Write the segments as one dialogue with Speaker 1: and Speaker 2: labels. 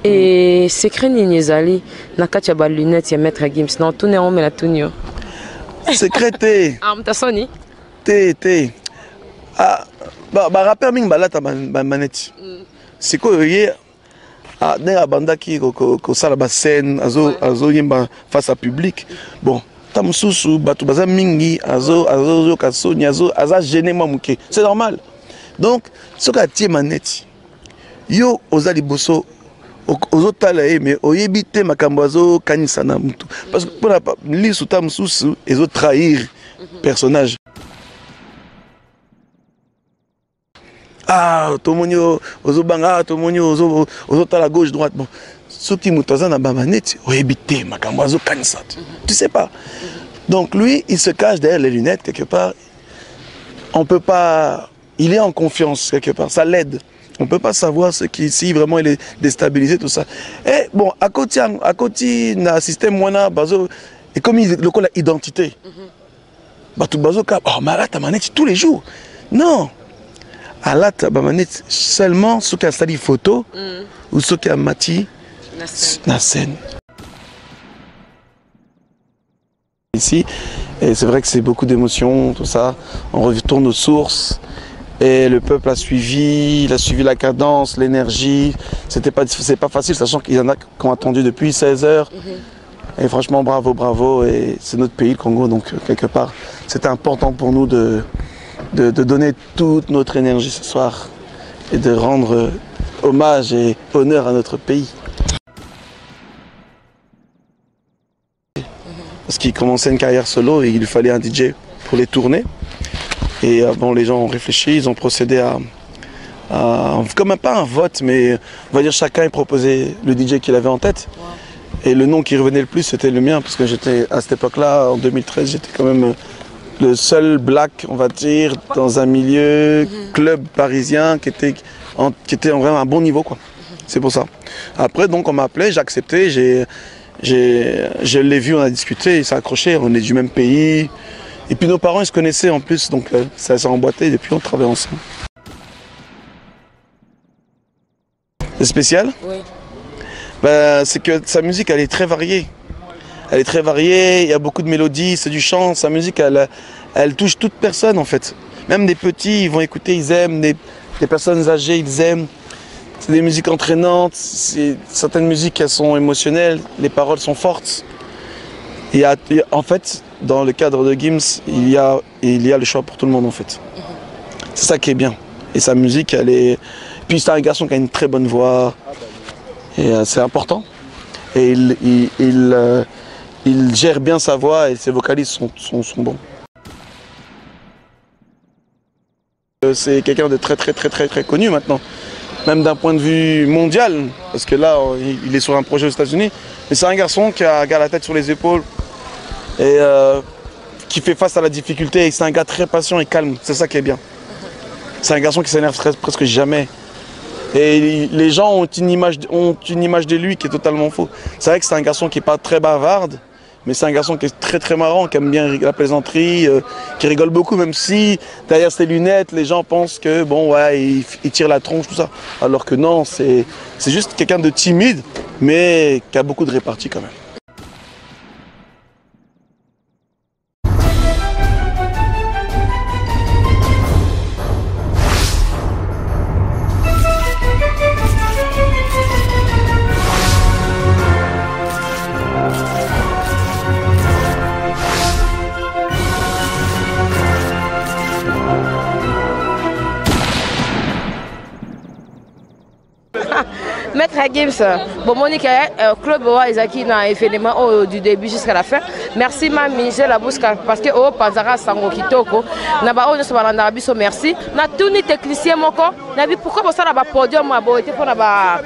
Speaker 1: Et secret nini ezali na kati ya ba lunette ya Maître Gims na tune on mela tunio.
Speaker 2: Secret te.
Speaker 1: Ah mtasoni?
Speaker 2: Te. Ah ba rappeur ming balata ba manette. C'est quoi hier ah dans la bande qui ko sala ba scène azo yimba face à public. Bon, tamsusu batu baza mingi azo kasoni aza gêné mamuke. C'est normal. Donc ce qu'a tie manette. Yo ozali bosso ozotala mais oyebite makambo azo kanisa na mutu parce que pour la lisu tamsusu ezo trahir personnage. Ah tomonyo ozobanga tomonyo ozotala gauche droite bon soki mutaza na ba manette oyebite makambo azo kanisa tu sais pas. Donc lui il se cache derrière les lunettes quelque part. On peut pas, il est en confiance quelque part, ça l'aide. On ne peut pas savoir si vraiment il est déstabilisé, tout ça. Et bon, à côté, dans système moana, et comme il le a identité, tout bazo oh malade ta manette tous les jours. Non, à la manette seulement ceux qui ont installé photo ou ceux qui ont mati la scène. Ici, et c'est vrai que c'est beaucoup d'émotions, tout ça. On retourne aux sources. Et le peuple a suivi, il a suivi la cadence, l'énergie. C'est pas facile, sachant qu'il y en a qui ont attendu depuis 16 heures. Et franchement, bravo. Et c'est notre pays, le Congo, donc quelque part, c'était important pour nous de donner toute notre énergie ce soir et de rendre hommage et honneur à notre pays. Parce qu'il commençait une carrière solo et il lui fallait un DJ pour les tourner. Et bon, les gens ont réfléchi, ils ont procédé à comme pas un vote, mais on va dire chacun a proposé le DJ qu'il avait en tête. Et le nom qui revenait le plus, c'était le mien, parce que j'étais à cette époque-là, en 2013, j'étais quand même le seul black, on va dire, dans un milieu club parisien qui était vraiment à un bon niveau, quoi. C'est pour ça. Après, donc, on m'a appelé, j'ai accepté, je l'ai vu, on a discuté, il s'est accroché, on est du même pays. Et puis nos parents ils se connaissaient en plus, donc ça s'est emboîté et depuis on travaille ensemble. C'est spécial? Oui. Ben, c'est que sa musique elle est très variée. Elle est très variée, il y a beaucoup de mélodies, c'est du chant, sa musique elle touche toute personne en fait. Même des petits ils vont écouter, ils aiment, des personnes âgées ils aiment. C'est des musiques entraînantes, certaines musiques elles sont émotionnelles, les paroles sont fortes. Et en fait, dans le cadre de Gims, il y a le choix pour tout le monde en fait. C'est ça qui est bien. Et sa musique, elle est... Puis c'est un garçon qui a une très bonne voix. Et c'est important. Et il gère bien sa voix et ses vocalistes sont bons. C'est quelqu'un de très connu maintenant. Même d'un point de vue mondial. Parce que là, il est sur un projet aux États-Unis. Mais c'est un garçon qui a la tête sur les épaules. Et qui fait face à la difficulté, et c'est un gars très patient et calme, c'est ça qui est bien. C'est un garçon qui s'énerve presque jamais. Et les gens ont une image de lui qui est totalement faux. C'est vrai que c'est un garçon qui n'est pas très bavarde, mais c'est un garçon qui est très marrant, qui aime bien la plaisanterie, qui rigole beaucoup, même si derrière ses lunettes, les gens pensent que bon ouais, il tire la tronche, tout ça. Alors que non, c'est juste quelqu'un de timide, mais qui a beaucoup de répartie quand même.
Speaker 1: Maître Gims, bon Monique, Club Boa Isaki na événement du début jusqu'à la fin. Merci ma Michel Labouska parce que au Panzara Sango Kitoko, na ba on se balanda biso merci. Na tous les techniciens moko, na bi pourquoi ça na ba podium ma boité pour na ba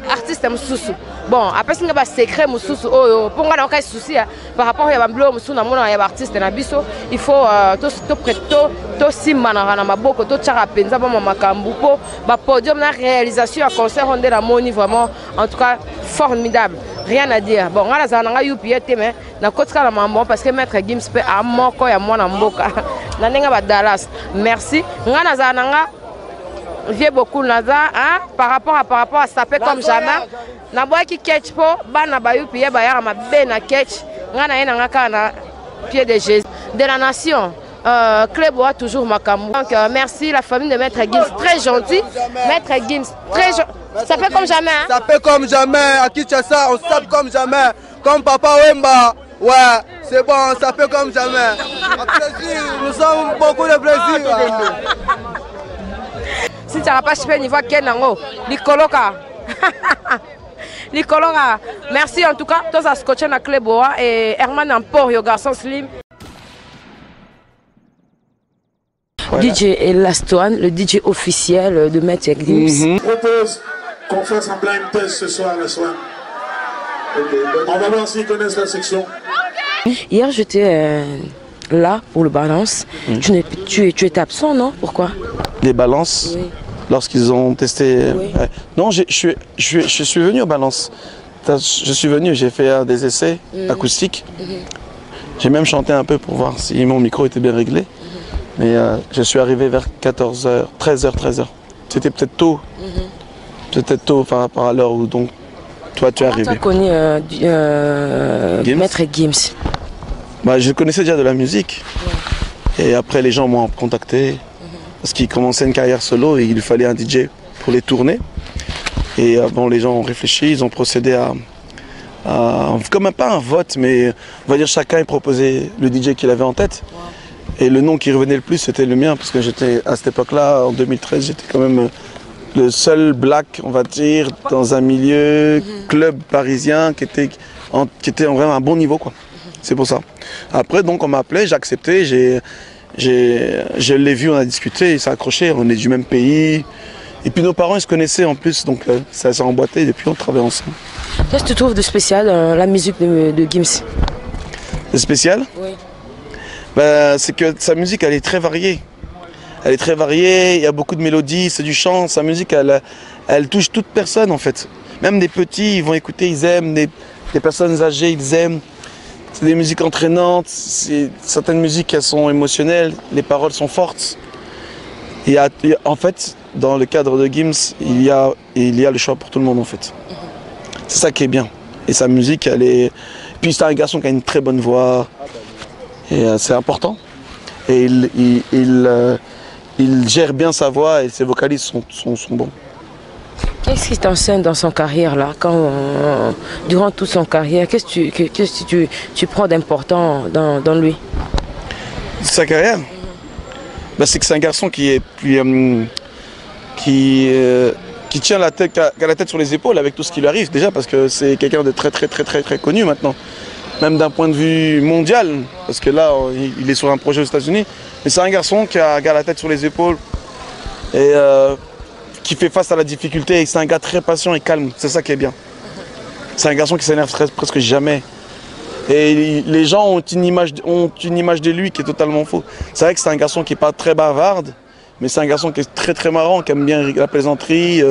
Speaker 1: artiste mususu. Bon, après c'est un secret mususu pour nga na aucun souci par rapport à bamblo mususu na mona ya artiste na biso, il faut to simana na maboko to tchara penza ba makambu po ba podium na réalisation à concert on la moni vraiment en tout cas formidable. Rien à dire. Bon, on a zana UPT mais na kotka la mambo parce que Maître Gims peut à moko ya mwana mboka. Na nenga ba Dallas. Merci. Ngana zana vieux beaucoup naza hein par rapport à saper comme jamais na boy qui catch po bana bayu pied bayara mabe na catch ngana yena ngaka na pied de Jésus de la nation. Club a toujours Makamou. Donc merci la famille de Maître Gims, très gentil. Maître Gims, très gentil. Ça fait comme jamais. Hein?
Speaker 3: Ça fait comme jamais. À Kinshasa, on sape comme jamais. Comme Papa Wemba. Ouais, c'est bon, ça fait comme jamais. Un plaisir, nous avons beaucoup de plaisir.
Speaker 1: Si tu n'as pas chopé niveau Kenango, Nicoloka. Nicoloka. Merci en tout cas. Tous à scotcher dans Club et Herman Ampor, le garçon slim. Voilà. DJ Elastoine, le DJ officiel de Maître Gims.
Speaker 4: Je propose qu'on fasse un blind test ce soir, la soirée. Okay. On va voir s'ils connaissent la section.
Speaker 1: Hier, j'étais là pour le balance. Tu étais absent, non? Pourquoi?
Speaker 2: Les balances, oui. Lorsqu'ils ont testé...
Speaker 1: Oui.
Speaker 2: Non, je suis venu au balance. Je suis venu, j'ai fait des essais acoustiques. J'ai même chanté un peu pour voir si mon micro était bien réglé. Mais je suis arrivé vers 14h, 13h. C'était peut-être tôt. Peut-être tôt par rapport à l'heure où donc toi tu es arrivé. Tu as
Speaker 1: connu Maître Gims?
Speaker 2: Bah, je connaissais déjà de la musique. Ouais. Et après les gens m'ont contacté. Parce qu'il commençait une carrière solo et il lui fallait un DJ pour les tourner. Et bon, les gens ont réfléchi, ils ont procédé à comme pas un vote, mais on va dire chacun a proposé le DJ qu'il avait en tête. Ouais. Et le nom qui revenait le plus, c'était le mien, parce que j'étais à cette époque-là, en 2013, j'étais quand même le seul black, on va dire, dans un milieu club parisien qui était vraiment à un bon niveau, quoi. C'est pour ça. Après, donc, on m'a appelé, j'ai accepté, je l'ai vu, on a discuté, il s'est accroché, on est du même pays. Et puis nos parents, ils se connaissaient en plus, donc ça s'est emboîté, et depuis on travaille ensemble.
Speaker 1: Qu'est-ce que tu trouves de spécial la musique de Gims?
Speaker 2: De spécial?
Speaker 1: Oui.
Speaker 2: Ben, c'est que sa musique, elle est très variée. Elle est très variée, il y a beaucoup de mélodies, c'est du chant. Sa musique, elle touche toute personne en fait. Même des petits, ils vont écouter, ils aiment. Des personnes âgées, ils aiment. C'est des musiques entraînantes. Certaines musiques, elles sont émotionnelles. Les paroles sont fortes. En fait, dans le cadre de Gims, il y a le choix pour tout le monde en fait. C'est ça qui est bien. Et sa musique, elle est... Puis c'est un garçon qui a une très bonne voix. Et c'est important. Et il gère bien sa voix et ses vocalises sont bons.
Speaker 1: Qu'est-ce qui t'enseigne dans son carrière là, durant toute son carrière, qu'est-ce que tu prends d'important dans lui?
Speaker 2: Sa carrière, ben, c'est que c'est un garçon qui tient la tête sur les épaules avec tout ce qui lui arrive. Déjà parce que c'est quelqu'un de très connu maintenant. Même d'un point de vue mondial, parce que là, il est sur un projet aux États-Unis. Mais c'est un garçon qui a la tête sur les épaules et qui fait face à la difficulté. Et c'est un gars très patient et calme, c'est ça qui est bien. C'est un garçon qui s'énerve presque jamais. Et les gens ont une image de lui qui est totalement fausse. C'est vrai que c'est un garçon qui n'est pas très bavarde, mais c'est un garçon qui est très marrant, qui aime bien la plaisanterie,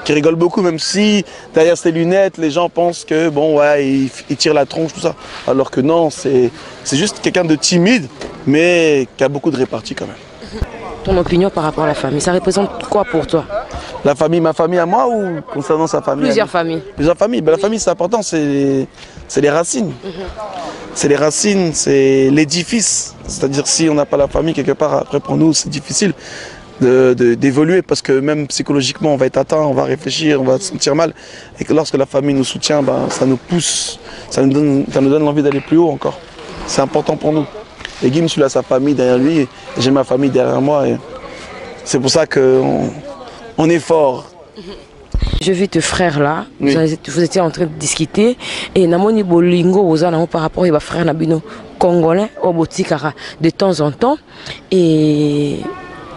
Speaker 2: qui rigole beaucoup, même si derrière ses lunettes, les gens pensent que bon ouais, il tire la tronche, tout ça. Alors que non, c'est juste quelqu'un de timide, mais qui a beaucoup de répartie quand même.
Speaker 1: Ton opinion par rapport à la famille, ça représente quoi pour toi?
Speaker 2: La famille, ma famille à moi ou concernant sa famille?
Speaker 1: Plusieurs familles.
Speaker 2: Plusieurs familles. Ben, la famille, c'est important, c'est les racines. C'est les racines, c'est l'édifice. C'est-à-dire si on n'a pas la famille quelque part, après pour nous, c'est difficile d'évoluer parce que même psychologiquement, on va être atteint, on va réfléchir, on va se sentir mal. Et que lorsque la famille nous soutient, ben, ça nous pousse, ça nous donne l'envie d'aller plus haut encore. C'est important pour nous. Et Gims, il a sa famille derrière lui, et j'ai ma famille derrière moi. C'est pour ça qu'on est fort.
Speaker 1: Je vis tes frères là,
Speaker 2: oui.
Speaker 1: Vous étiez en train de discuter et namoni bolingo par rapport à frère nabino congolais au botikara de temps en temps et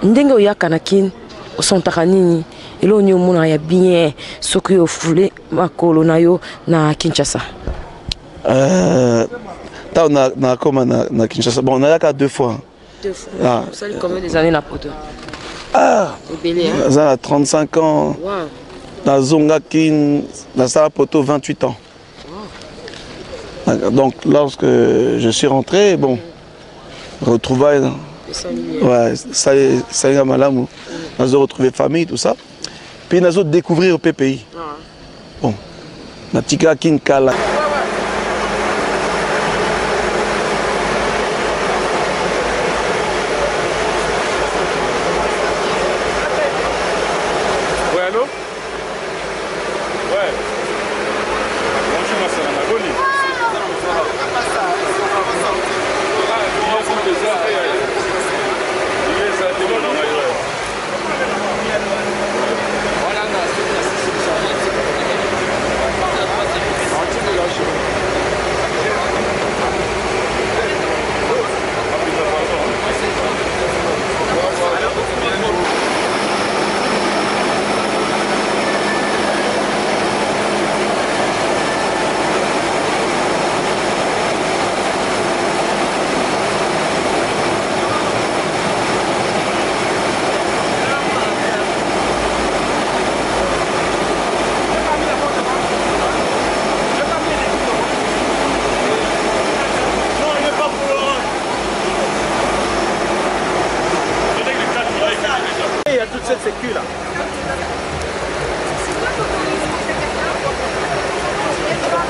Speaker 1: ndenge oya kanakin osontaka nini elo nyo mona ya bien soki ofule makolo na yo na Kinshasa.
Speaker 2: Na Kinshasa, bon, on a qu'à 2 fois.
Speaker 1: 2 fois. Ah. Vous savez combien des années na poto?
Speaker 2: Ah, ça a 35 ans.
Speaker 1: Wow.
Speaker 2: Dans Zongakin, dans sa poto 28 ans. Wow. Donc lorsque je suis rentré, bon, retrouvailles Ouais, ça y est malamu. Nous avons retrouvé famille, tout ça. Puis nous avons découvert au pays. Bon, Natika Kinkala.
Speaker 3: Cette sécu là.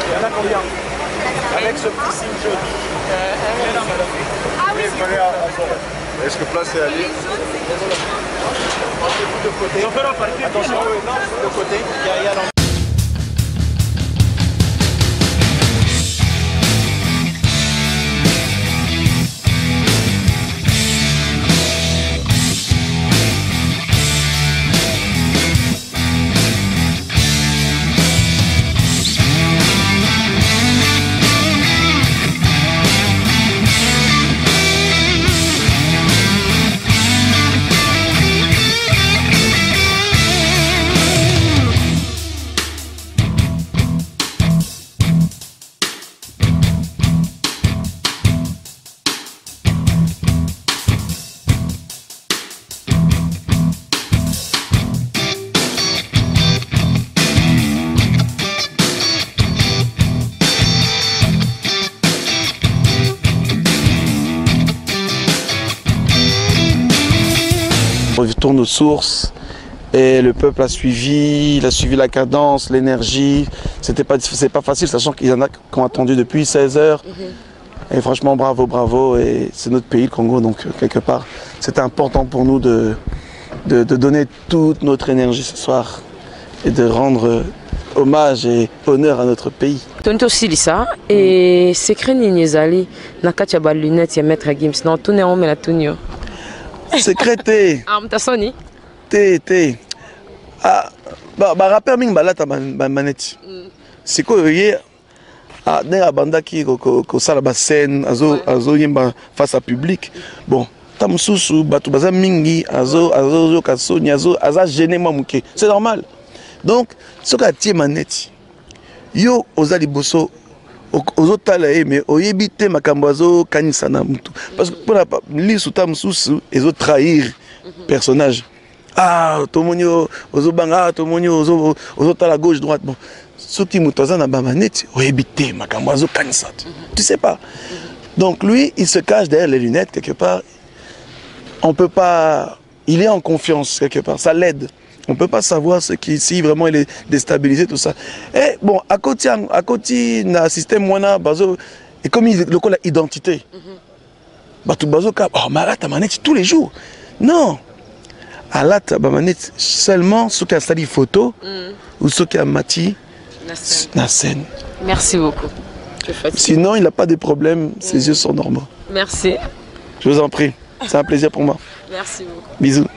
Speaker 3: Il y en a combien? Avec ce petit signe jaune. Est-ce que place est allée? De côté. Attention, de côté. Il y a
Speaker 2: On retourne aux sources et le peuple a suivi, il a suivi la cadence, l'énergie. C'est pas facile, sachant qu'il y en a qui ont attendu depuis 16 heures. Et franchement, bravo, bravo. Et c'est notre pays, le Congo, donc quelque part, c'était important pour nous de donner toute notre énergie ce soir et de rendre hommage et honneur à notre pays.
Speaker 1: Tonto Silisa et secret Ninyezali, Nakacha ba lunette ya maître Gims, non, tout n'est on met la tunio.
Speaker 2: Secret te.
Speaker 1: Ah, m'tasoni.
Speaker 2: Te. Ah, bah rappeur ming balata manette. C'est quoi hier? Ah, dans la bande qui sala ba scène, azo yemba face à public. Bon, tamsusu batu baza mingi, azo kasoni, aza gêné mamuke. C'est normal. Donc, ce qu'a tie manette. Yo ozali bosso ozotala mais oyebite makambo azo kanisa na mutu. Parce que pour la lisu tamsusu ezo trahir personnage. Ah, tomonyo ozobanga, tomonyo ozotala gauche droite. Bon, ce qui mutoza na ba manette oyebite makambo azo kanisa. Tu sais pas. Donc lui, il se cache derrière les lunettes quelque part. On peut pas, il est en confiance quelque part, ça l'aide. On ne peut pas savoir si vraiment il est déstabilisé, tout ça. Et bon, à côté, na système moana, et comme il le la identité, malata manette tous les jours. Non, alata manette seulement ceux qui ont installé photo ou ceux qui ont mati la scène.
Speaker 1: Merci beaucoup.
Speaker 2: Sinon, il n'a pas de problème, ses yeux sont normaux.
Speaker 1: Merci.
Speaker 2: Je vous en prie, c'est un plaisir pour moi.
Speaker 1: Merci beaucoup.
Speaker 2: Bisous.